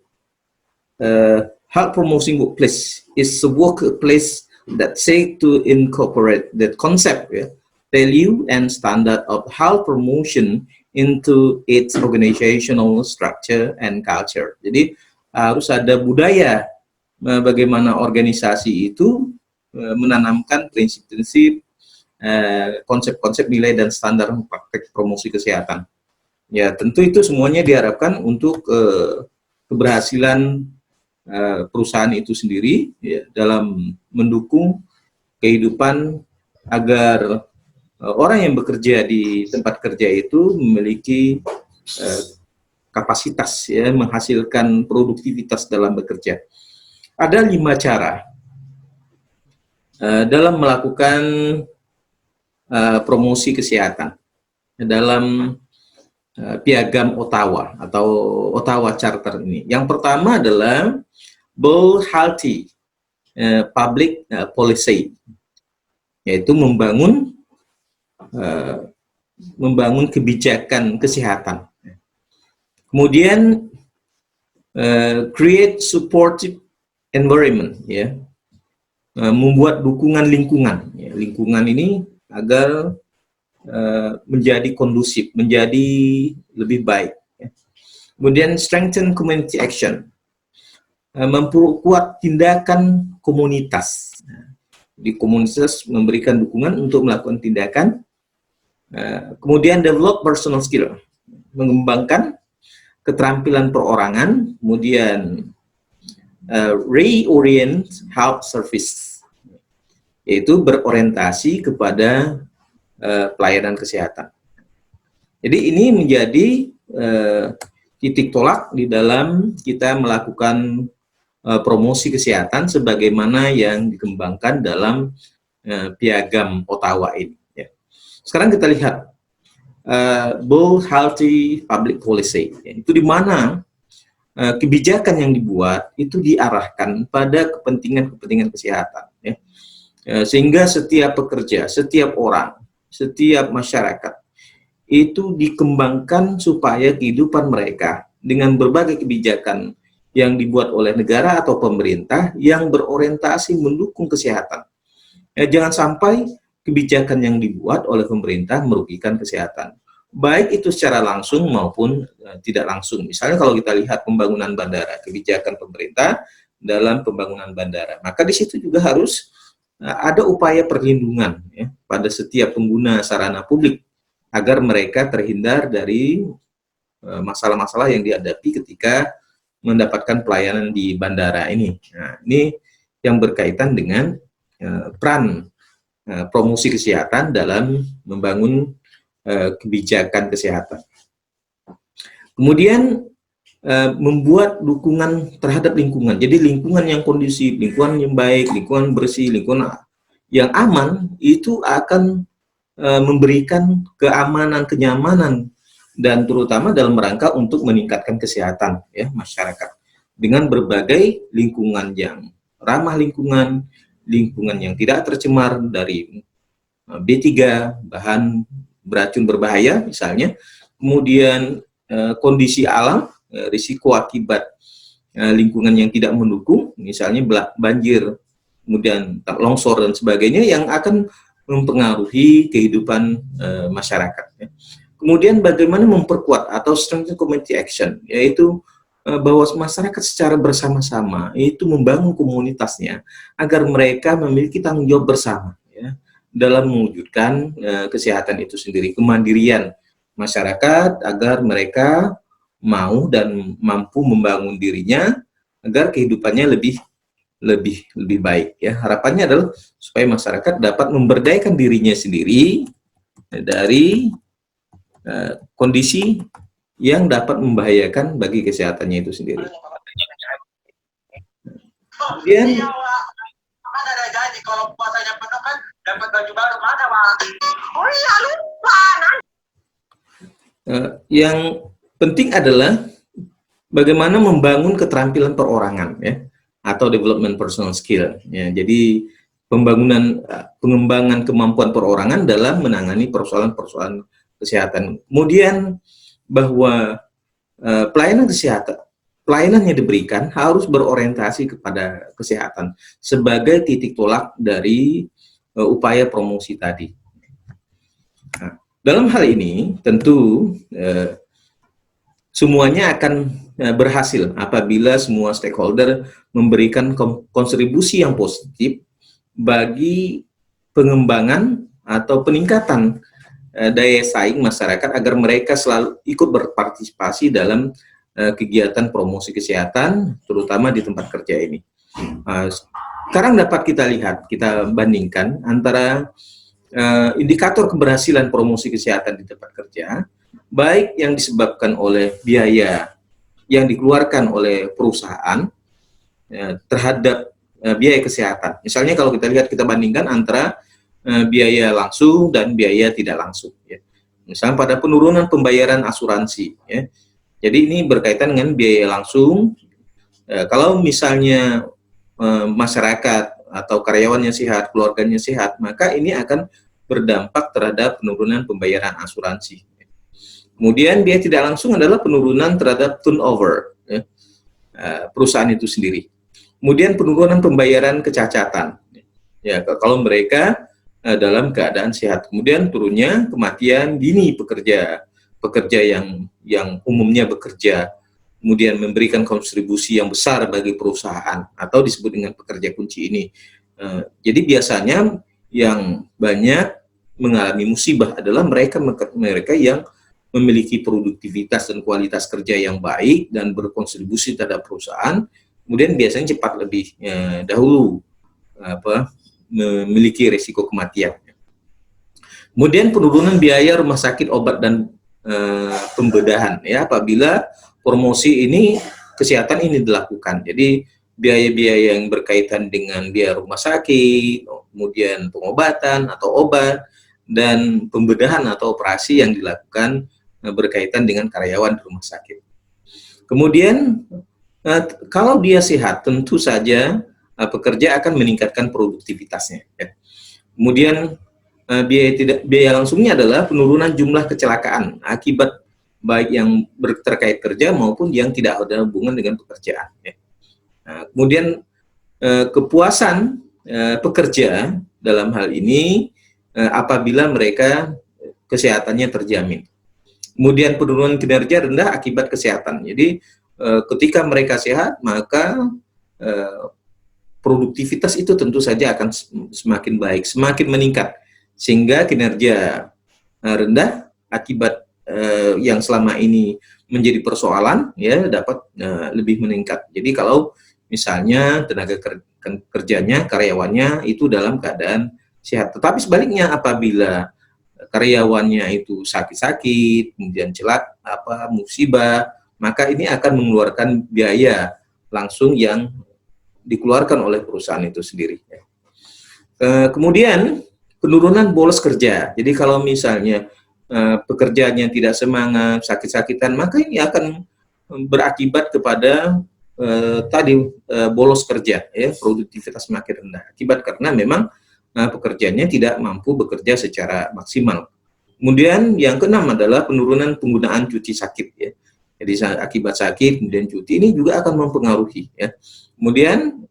health promoting workplace is a workplace that seek to incorporate that concept, value and standard of health promotion into its organizational structure and culture. Jadi harus ada budaya bagaimana organisasi itu menanamkan prinsip-prinsip, konsep-konsep nilai dan standar praktek promosi kesehatan. Ya tentu itu semuanya diharapkan untuk keberhasilan perusahaan itu sendiri ya, dalam mendukung kehidupan agar orang yang bekerja di tempat kerja itu memiliki kapasitas ya, menghasilkan produktivitas dalam bekerja. Ada 5 cara dalam melakukan promosi kesehatan dalam piagam Ottawa atau Ottawa Charter ini. Yang pertama adalah Build Healthy Public Policy, yaitu membangun kebijakan kesehatan. Kemudian create supportive environment, ya, membuat dukungan lingkungan. Ya, lingkungan ini agar menjadi kondusif, menjadi lebih baik. Ya. Kemudian strengthen community action, memperkuat tindakan komunitas. Di komunitas memberikan dukungan untuk melakukan tindakan. Kemudian develop personal skill, mengembangkan keterampilan perorangan. Kemudian reorient health service, yaitu berorientasi kepada pelayanan kesehatan. Jadi ini menjadi titik tolak di dalam kita melakukan promosi kesehatan sebagaimana yang dikembangkan dalam piagam Ottawa ini. Ya. Sekarang kita lihat Build Healthy Public Policy, ya, itu di mana kebijakan yang dibuat itu diarahkan pada kepentingan kesehatan, ya. Sehingga setiap pekerja, setiap orang, setiap masyarakat itu dikembangkan supaya kehidupan mereka dengan berbagai kebijakan yang dibuat oleh negara atau pemerintah yang berorientasi mendukung kesehatan. Ya, jangan sampai kebijakan yang dibuat oleh pemerintah merugikan kesehatan, baik itu secara langsung maupun tidak langsung. Misalnya kalau kita lihat pembangunan bandara, kebijakan pemerintah dalam pembangunan bandara, maka di situ juga harus ada upaya perlindungan, ya, pada setiap pengguna sarana publik agar mereka terhindar dari masalah-masalah yang dihadapi ketika mendapatkan pelayanan di bandara ini. Nah, ini yang berkaitan dengan peran promosi kesehatan dalam membangun kebijakan kesehatan. Kemudian membuat dukungan terhadap lingkungan. Jadi lingkungan yang kondusif, lingkungan yang baik, lingkungan bersih, lingkungan yang aman itu akan memberikan keamanan, kenyamanan, dan terutama dalam rangka untuk meningkatkan kesehatan, ya, masyarakat dengan berbagai lingkungan yang ramah lingkungan, lingkungan yang tidak tercemar dari B3, bahan beracun berbahaya misalnya, kemudian kondisi alam, risiko akibat lingkungan yang tidak mendukung, misalnya banjir, kemudian longsor dan sebagainya yang akan mempengaruhi kehidupan masyarakat. Ya. Kemudian bagaimana memperkuat atau strengthen community action, yaitu bahwa masyarakat secara bersama-sama itu membangun komunitasnya agar mereka memiliki tanggung jawab bersama, ya, dalam mewujudkan kesehatan itu sendiri, kemandirian masyarakat agar mereka mau dan mampu membangun dirinya agar kehidupannya lebih baik ya. Harapannya adalah supaya masyarakat dapat memberdayakan dirinya sendiri dari kondisi yang dapat membahayakan bagi kesehatannya itu sendiri. Kemudian kan ada janji kalau puasanya penuh kan dapat baju baru mana, Pak? Oh iya, lupa. Yang penting adalah bagaimana membangun keterampilan perorangan ya, atau development personal skill ya. Jadi pengembangan kemampuan perorangan dalam menangani persoalan-persoalan kesehatan. Kemudian bahwa pelayanan yang diberikan harus berorientasi kepada kesehatan sebagai titik tolak dari upaya promosi tadi. Nah, dalam hal ini tentu semuanya akan berhasil apabila semua stakeholder memberikan kontribusi yang positif bagi pengembangan atau peningkatan daya saing masyarakat agar mereka selalu ikut berpartisipasi dalam kegiatan promosi kesehatan, terutama di tempat kerja ini. Sekarang dapat kita bandingkan antara indikator keberhasilan promosi kesehatan di tempat kerja, baik yang disebabkan oleh biaya yang dikeluarkan oleh perusahaan terhadap biaya kesehatan. Misalnya kalau kita bandingkan antara biaya langsung dan biaya tidak langsung. Ya. Misalnya pada penurunan pembayaran asuransi. Ya. Jadi ini berkaitan dengan biaya langsung. Kalau misalnya masyarakat atau karyawannya sehat, keluarganya sehat, maka ini akan berdampak terhadap penurunan pembayaran asuransi. Kemudian biaya tidak langsung adalah penurunan terhadap turnover ya, perusahaan itu sendiri. Kemudian penurunan pembayaran kecacatan. Ya, kalau mereka dalam keadaan sehat. Kemudian turunnya kematian dini pekerja yang umumnya bekerja, kemudian memberikan kontribusi yang besar bagi perusahaan atau disebut dengan pekerja kunci ini. Jadi biasanya yang banyak mengalami musibah adalah mereka yang memiliki produktivitas dan kualitas kerja yang baik dan berkontribusi terhadap perusahaan, kemudian biasanya cepat lebih dahulu memiliki risiko kematian. Kemudian penurunan biaya rumah sakit, obat dan pembedahan ya apabila promosi ini kesehatan ini dilakukan. Jadi biaya-biaya yang berkaitan dengan biaya rumah sakit, kemudian pengobatan atau obat dan pembedahan atau operasi yang dilakukan berkaitan dengan karyawan di rumah sakit. Kemudian kalau dia sehat, tentu saja pekerja akan meningkatkan produktivitasnya. Ya. Kemudian biaya langsungnya adalah penurunan jumlah kecelakaan akibat baik yang terkait kerja maupun yang tidak ada hubungan dengan pekerjaan. Ya. Nah, kemudian kepuasan pekerja dalam hal ini apabila mereka kesehatannya terjamin. Kemudian penurunan kinerja rendah akibat kesehatan. Jadi ketika mereka sehat, maka produktivitas itu tentu saja akan semakin baik, semakin meningkat, sehingga kinerja rendah akibat yang selama ini menjadi persoalan ya dapat lebih meningkat. Jadi kalau misalnya tenaga kerjanya, karyawannya itu dalam keadaan sehat, tetapi sebaliknya apabila karyawannya itu sakit-sakit, kemudian musibah, maka ini akan mengeluarkan biaya langsung yang dikeluarkan oleh perusahaan itu sendiri. Kemudian penurunan bolos kerja. Jadi kalau misalnya pekerjaannya tidak semangat, sakit-sakitan, maka ini akan berakibat kepada bolos kerja, ya, produktivitas semakin rendah. Akibat karena memang pekerjaannya tidak mampu bekerja secara maksimal. Kemudian yang keenam adalah penurunan penggunaan cuti sakit. Ya. Jadi akibat sakit kemudian cuti ini juga akan mempengaruhi. Ya. Kemudian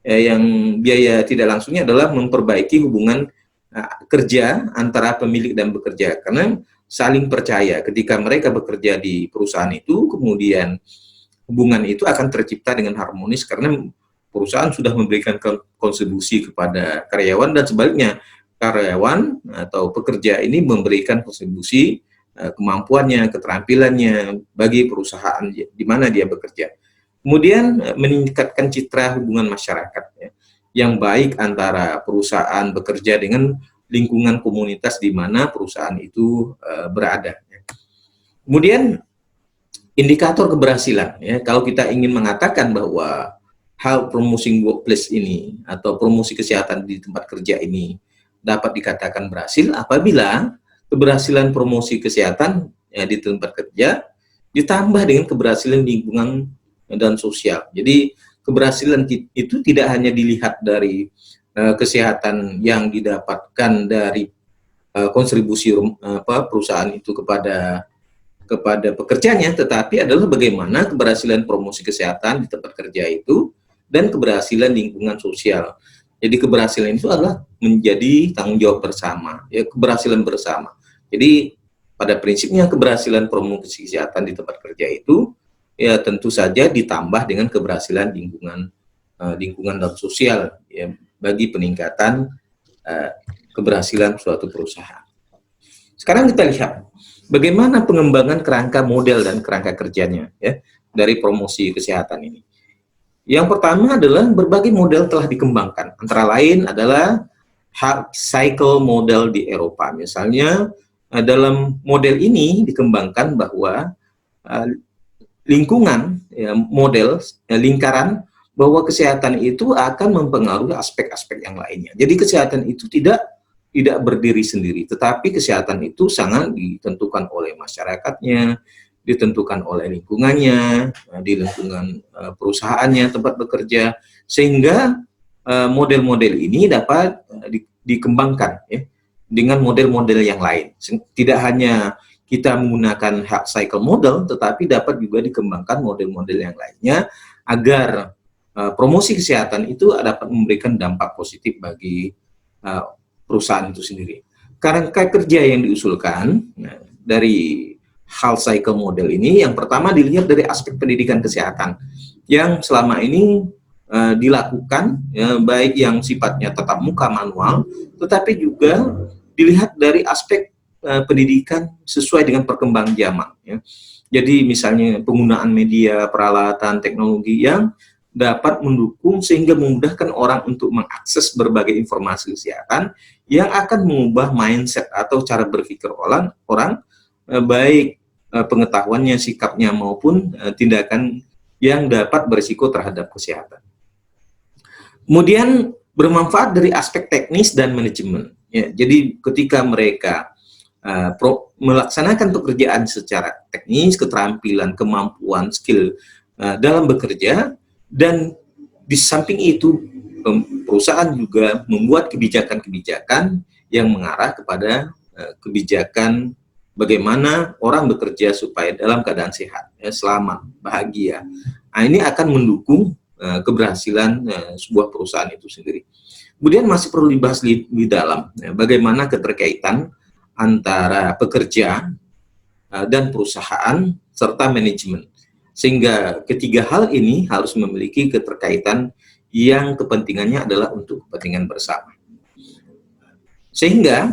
yang biaya tidak langsungnya adalah memperbaiki hubungan kerja antara pemilik dan bekerja, karena saling percaya ketika mereka bekerja di perusahaan itu, kemudian hubungan itu akan tercipta dengan harmonis karena perusahaan sudah memberikan kontribusi kepada karyawan dan sebaliknya karyawan atau pekerja ini memberikan kontribusi kemampuannya, keterampilannya bagi perusahaan di mana dia bekerja. Kemudian meningkatkan citra hubungan masyarakat ya, yang baik antara perusahaan bekerja dengan lingkungan komunitas di mana perusahaan itu berada. Kemudian indikator keberhasilan ya, kalau kita ingin mengatakan bahwa hal promoting workplace ini atau promosi kesehatan di tempat kerja ini dapat dikatakan berhasil apabila keberhasilan promosi kesehatan ya, di tempat kerja ditambah dengan keberhasilan lingkungan dan sosial. Jadi keberhasilan itu tidak hanya dilihat dari kesehatan yang didapatkan dari kontribusi perusahaan itu kepada pekerjanya, tetapi adalah bagaimana keberhasilan promosi kesehatan di tempat kerja itu dan keberhasilan lingkungan sosial. Jadi keberhasilan itu adalah menjadi tanggung jawab bersama, ya keberhasilan bersama. Jadi pada prinsipnya keberhasilan promosi kesehatan di tempat kerja itu ya tentu saja ditambah dengan keberhasilan lingkungan dan sosial ya, bagi peningkatan keberhasilan suatu perusahaan. Sekarang kita lihat bagaimana pengembangan kerangka model dan kerangka kerjanya ya dari promosi kesehatan ini. Yang pertama adalah berbagai model telah dikembangkan, antara lain adalah health cycle model di Eropa. Misalnya dalam model ini dikembangkan bahwa lingkungan, ya, model, lingkaran bahwa kesehatan itu akan mempengaruhi aspek-aspek yang lainnya. Jadi kesehatan itu tidak berdiri sendiri, tetapi kesehatan itu sangat ditentukan oleh masyarakatnya, ditentukan oleh lingkungannya, di lingkungan perusahaannya, tempat bekerja, sehingga model-model ini dapat dikembangkan ya, dengan model-model yang lain. Tidak hanya kita menggunakan health cycle model, tetapi dapat juga dikembangkan model-model yang lainnya agar promosi kesehatan itu dapat memberikan dampak positif bagi perusahaan itu sendiri. Kerangka kerja yang diusulkan dari health cycle model ini, yang pertama dilihat dari aspek pendidikan kesehatan yang selama ini dilakukan ya, baik yang sifatnya tatap muka manual, tetapi juga dilihat dari aspek pendidikan sesuai dengan perkembangan zaman ya. Jadi misalnya penggunaan media, peralatan, teknologi yang dapat mendukung sehingga memudahkan orang untuk mengakses berbagai informasi kesehatan yang akan mengubah mindset atau cara berpikir orang baik pengetahuannya, sikapnya maupun tindakan yang dapat berisiko terhadap kesehatan. Kemudian bermanfaat dari aspek teknis dan manajemen. Ya, jadi ketika mereka melaksanakan pekerjaan secara teknis, keterampilan, kemampuan, skill dalam bekerja, dan di samping itu perusahaan juga membuat kebijakan-kebijakan yang mengarah kepada kebijakan bagaimana orang bekerja supaya dalam keadaan sehat, ya, selamat, bahagia. Nah, ini akan mendukung keberhasilan sebuah perusahaan itu sendiri. Kemudian masih perlu dibahas lebih dalam, ya, bagaimana keterkaitan antara pekerja dan perusahaan serta manajemen. Sehingga ketiga hal ini harus memiliki keterkaitan yang kepentingannya adalah untuk kepentingan bersama. Sehingga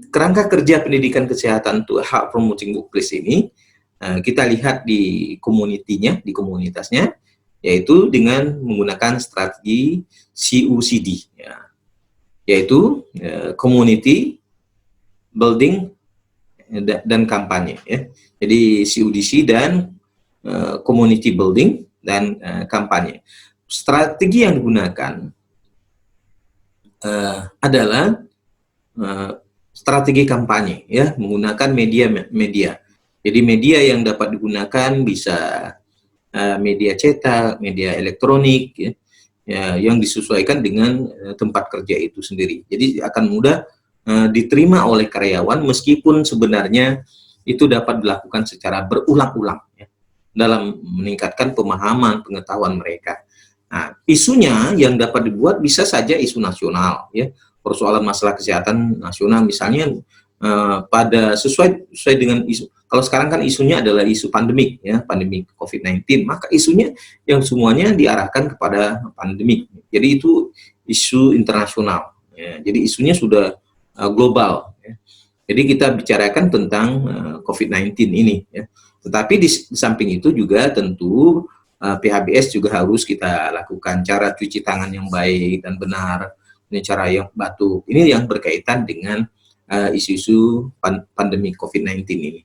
kerangka kerja pendidikan kesehatan untuk health promoting workplace ini kita lihat di komunitasnya, yaitu dengan menggunakan strategi CUCD, ya, yaitu community building dan kampanye. Ya. Jadi CUDC dan community building dan kampanye. Strategi yang digunakan adalah strategi kampanye, ya, menggunakan media. Jadi media yang dapat digunakan bisa media cetak, media elektronik, ya, yang disesuaikan dengan tempat kerja itu sendiri. Jadi akan mudah diterima oleh karyawan meskipun sebenarnya itu dapat dilakukan secara berulang-ulang ya, dalam meningkatkan pemahaman pengetahuan mereka. Nah, isunya yang dapat dibuat bisa saja isu nasional ya, persoalan masalah kesehatan nasional misalnya pada sesuai dengan isu. Kalau sekarang kan isunya adalah isu pandemik ya, pandemi COVID-19, maka isunya yang semuanya diarahkan kepada pandemik. Jadi itu isu internasional ya, jadi isunya sudah global ya. Jadi kita bicarakan tentang COVID-19 ini ya. Tetapi di samping itu juga tentu PHBS juga harus kita lakukan cara cuci tangan yang baik dan benar, ini cara yang batuk. Ini yang berkaitan dengan isu-isu pandemi COVID-19 ini.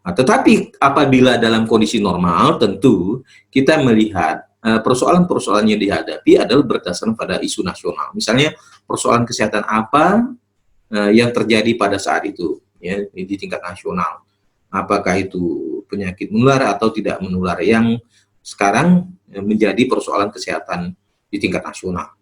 Nah, tetapi apabila dalam kondisi normal, tentu kita melihat persoalan-persoalan yang dihadapi adalah berdasarkan pada isu nasional. Misalnya persoalan kesehatan apa yang terjadi pada saat itu ya di tingkat nasional, apakah itu penyakit menular atau tidak menular yang sekarang menjadi persoalan kesehatan di tingkat nasional.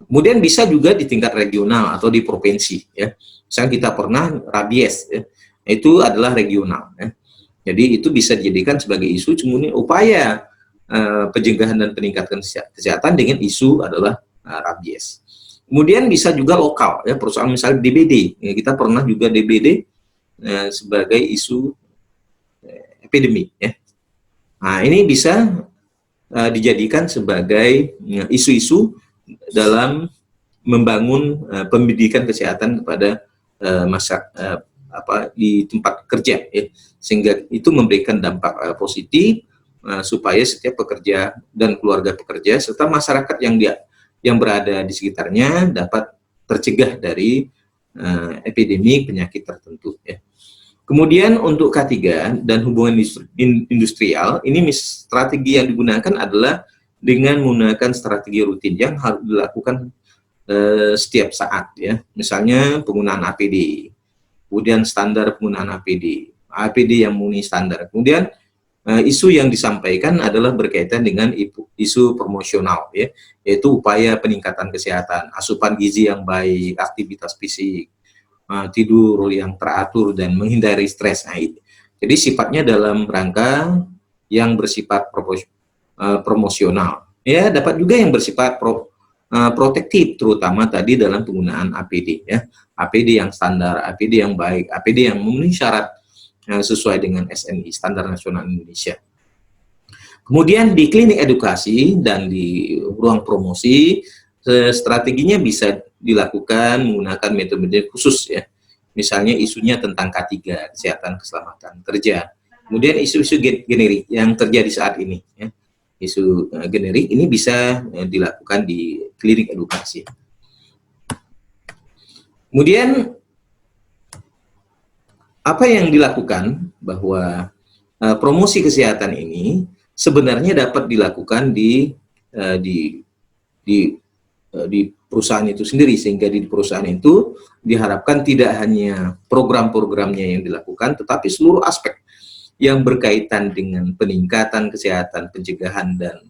Kemudian bisa juga di tingkat regional atau di provinsi ya. Misalnya kita pernah rabies ya, itu adalah regional ya. Jadi itu bisa dijadikan sebagai isu, kemudian upaya pencegahan dan peningkatan kesehatan dengan isu adalah rabies. Kemudian bisa juga lokal ya, persoalan misalnya DBD ya, kita pernah juga DBD sebagai isu epidemi ya. Nah ini bisa dijadikan sebagai isu-isu dalam membangun pendidikan kesehatan kepada masyarakat di tempat kerja ya, sehingga itu memberikan dampak positif supaya setiap pekerja dan keluarga pekerja serta masyarakat yang berada di sekitarnya dapat tercegah dari epidemi penyakit tertentu ya. Kemudian untuk K3 dan hubungan industrial, ini strategi yang digunakan adalah dengan menggunakan strategi rutin yang harus dilakukan setiap saat ya. Misalnya penggunaan APD, kemudian standar penggunaan APD yang memenuhi standar. Kemudian isu yang disampaikan adalah berkaitan dengan isu promosional ya, yaitu upaya peningkatan kesehatan, asupan gizi yang baik, aktivitas fisik, tidur yang teratur dan menghindari stres. Nah, jadi sifatnya dalam rangka yang bersifat promosional. Ya, dapat juga yang bersifat protektif, terutama tadi dalam penggunaan APD ya. APD yang standar, APD yang baik, APD yang memenuhi syarat sesuai dengan SNI, Standar Nasional Indonesia. Kemudian di klinik edukasi dan di ruang promosi, strateginya bisa dilakukan menggunakan metode khusus ya. Misalnya isunya tentang K3, kesehatan keselamatan kerja. Kemudian isu-isu generik yang terjadi saat ini ya. Isu generik ini bisa dilakukan di klinik edukasi. Kemudian apa yang dilakukan bahwa promosi kesehatan ini sebenarnya dapat dilakukan di perusahaan itu sendiri, sehingga di perusahaan itu diharapkan tidak hanya program-programnya yang dilakukan, tetapi seluruh aspek yang berkaitan dengan peningkatan kesehatan, pencegahan dan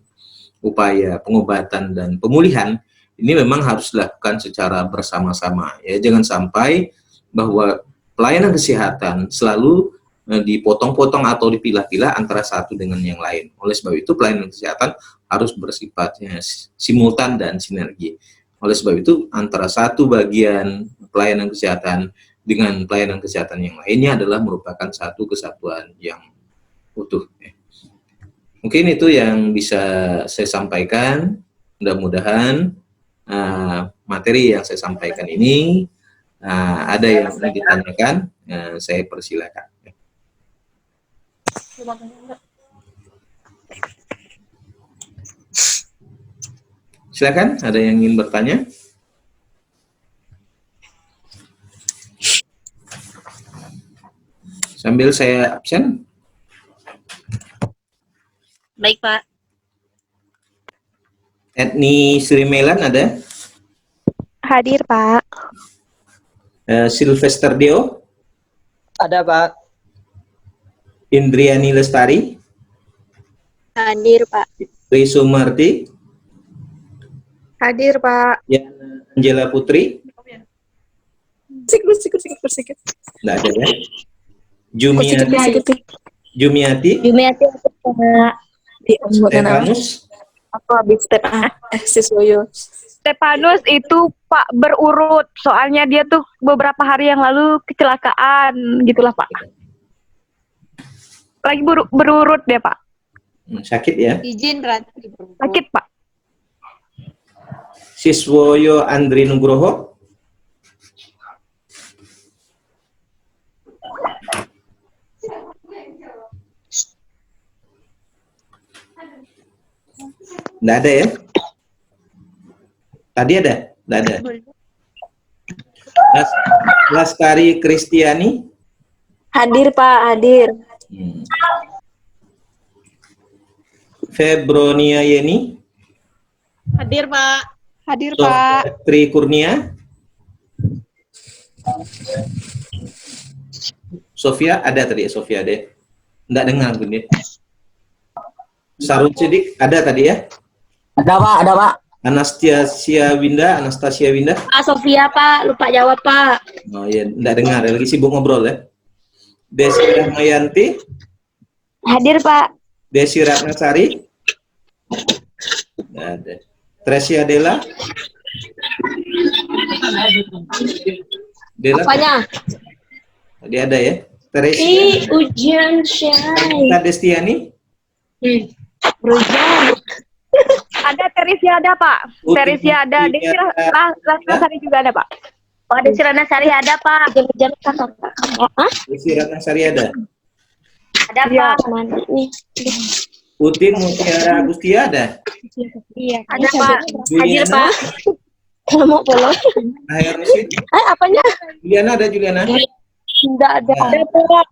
upaya pengobatan dan pemulihan ini memang harus dilakukan secara bersama-sama ya. Jangan sampai bahwa pelayanan kesehatan selalu dipotong-potong atau dipilah-pilah antara satu dengan yang lain. Oleh sebab itu pelayanan kesehatan harus bersifatnya simultan dan sinergi. Oleh sebab itu antara satu bagian pelayanan kesehatan dengan pelayanan kesehatan yang lainnya adalah merupakan satu kesatuan yang utuh. Mungkin itu yang bisa saya sampaikan. Mudah-mudahan materi yang saya sampaikan ini ada yang ingin ditanyakan, saya persilakan. Silakan, ada yang ingin bertanya? Sambil saya absen. Baik, Pak. Etni Sri Melan ada? Hadir, Pak. Sylvester Deo? Ada, Pak. Indriani Lestari? Hadir, Pak. Risumarti? Hadir, Pak. Yana Angela Putri? Sikit. Nggak ada ya? Jumiati? Jumiati, Pak. Stefanus? Aku habis siswoyo. Stefanus itu Pak berurut, soalnya dia tuh beberapa hari yang lalu kecelakaan, gitulah Pak. Lagi berurut dia Pak. Sakit ya? Izin berarti. Sakit Pak. Siswoyo Andri Nugroho? Nggak ada ya? Tadi ada? Nggak ada. Lastari Kristiani? Hadir Pak, hadir. Febronia Yeni? Hadir, Pak. Hadir Pak. Tri Kurnia? Sofia ada tadi ya, Sofia deh. Nggak dengar Bunda. Sarul Sidik ada tadi ya? Ada Pak, ada Pak. Anastasia Winda? Pak Sofia Pak, lupa jawab Pak. Oh iya, nggak dengar, lagi sibuk ngobrol ya. Desi Rahmayanti? Hadir Pak. Desi Ratnasari? Nggak ada. Tresia Dela? Dela? Apanya? Tadi ada ya? Tresia? Ujian Syai. Kita Destiani? Ujian. Ada Teresia ada Pak. Teresia ada. Desi Ratnasari juga ada Pak. Oh, Desi Ratnasari ada Pak. Ujian kakak. Desi Ratnasari ada? Ada Iya. Pak. Mana nih? Utin Mutiara Agustia ada? Iya. Ada Pak. Hadir Juliana? Pak. Kalau mau follow. Aher Rosid? Apanya? Juliana ada Juliana? Tidak ada. Ada Pak.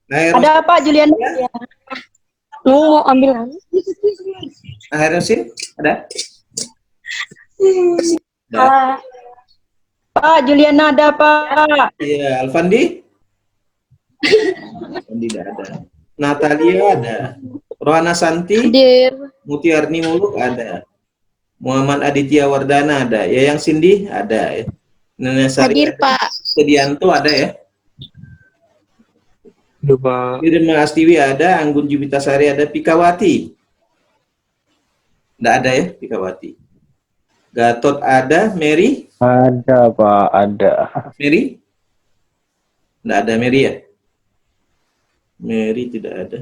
Aher Ada Pak Juliana. Ya. Mau ambil lagi. Aher Rosid? Ada? Ada. Pak Juliana ada Pak. Iya, Alfandi? Alfandi tidak ada. Natalia ada. Rohana Santi? Hadir. Mutiarni Muluk ada. Muhammad Aditya Wardana ada. Yayang Cindy ada ya. Nenek Sari Hadir ada. Pak. Sedianto ada ya. Lupa. Irma Astiwi ada. Anggun Jubitasari ada. Pikawati? Nggak ada ya Pikawati. Gatot ada. Mary? Ada Pak, ada. Mary? Nggak ada Mary ya? Mary tidak ada.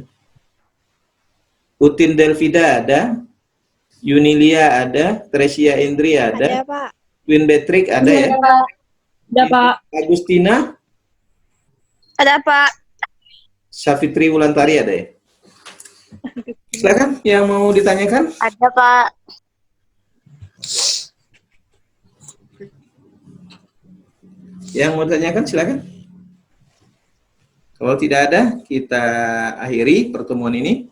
Utin Delvida ada. Yunilia ada. Tresia Indri ada. Pak. Queen Beatrix ada ya. Ada Pak. Agustina. Ada Pak. Safitri Wulantari ada ya. Silakan yang mau ditanyakan. Ada Pak. Yang mau ditanyakan silakan. Kalau tidak ada, kita akhiri pertemuan ini.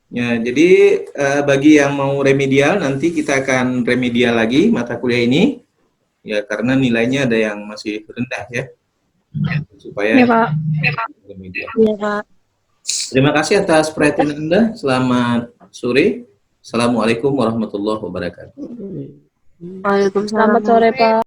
Ya, jadi bagi yang mau remedial, nanti kita akan remedial lagi mata kuliah ini. Ya, karena nilainya ada yang masih rendah ya. Supaya Pak. remedial. Iya Pak. Terima kasih atas perhatian Anda. Selamat sore. Assalamualaikum warahmatullahi wabarakatuh. Selamat sore Pak.